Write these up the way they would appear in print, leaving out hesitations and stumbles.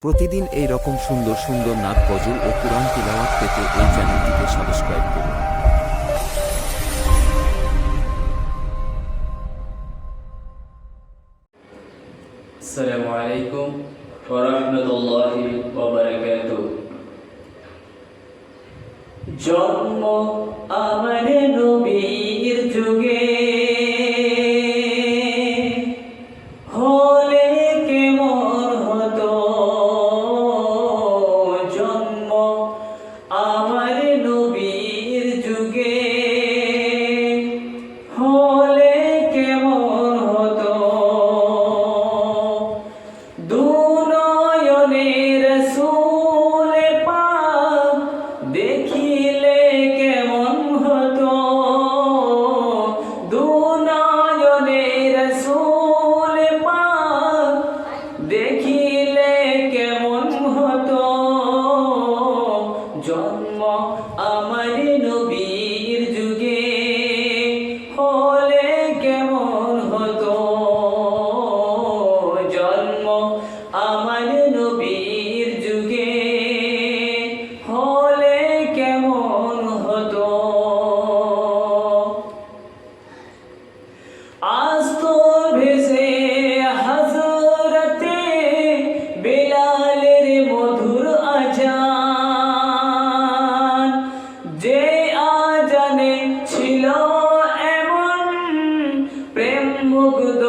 প্রতিদিন এই রকম সুন্দর সুন্দর নাত গজল ও কুরআন তিলাওয়াত পেতে এই চ্যানেলটিকে সাবস্ক্রাইব করুন। আসসালামু আলাইকুম ওয়া রাহমাতুল্লাহি ওয়া বারাকাতুহু। জন্ম আমার নবীর যুগে হলে কেমন হতো, জন্ম আমার নবীর যুগে হলে কেমন হতো, দুনয়নে রাসূল পাক দেখিলে কেমন হতো, দুনয়নে রাসূল পাক দেখিলে কেমন হতো, জন্ম আমার নবীর যুগে হলে কেমন হতো, জন্ম আমার নবীর যুগে হলে কেমন হতো। আজ তো ভেসে হযরতে বেলালের মধুর আজান, যে আজানে ছিল এমন প্রেম মুগ্ধ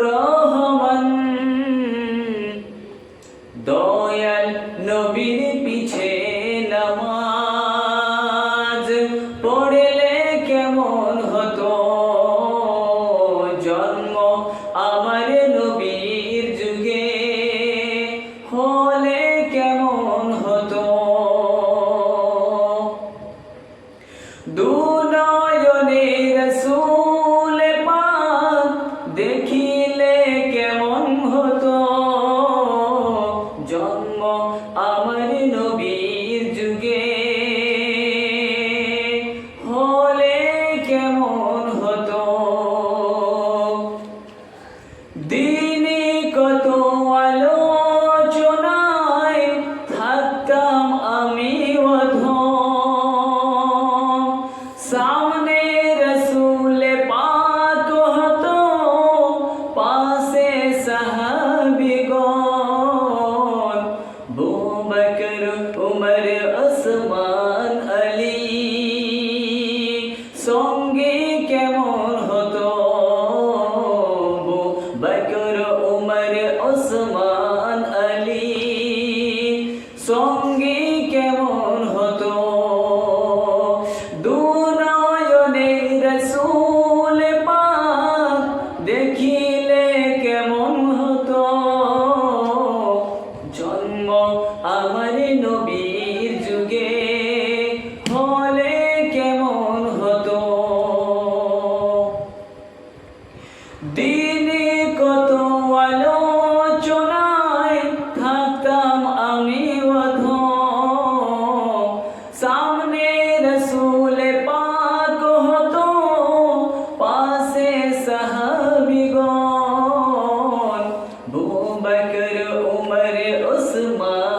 রহমান, দয়াল নবীর পিছে নামাজ পড়লে কেমন হতো, জন্ম আমার নবীর যুগে হলে কেমন হতো, দুনয়নে রাসূল পাক দেখিলে কেমন হতো, জন্ম আমার নবীর যুগে হলে কেমন হতো। দিনে কত আলোচনায় থাকতাম আমি অধম, সামনে রাসূল পাক হতো, পাশে সাহাবীগণ, আবু বকর উমর ওসমান আলী, সঙ্গে কেমন হতো, আবু বকর উমর ওসমান আলী, সঙ্গে কেমন হতো, দুনয়নে রাসূল পাক দেখিলে কেমন হতো, জন্ম আমার নবীর যুগে হলে কেমন হতো। দিনে কত আলোচনায় থাকতাম আমি অধম, সামনে রাসূল পাক হতো, পাশে সাহাবীগণ, আবু বকর উমর ওসমান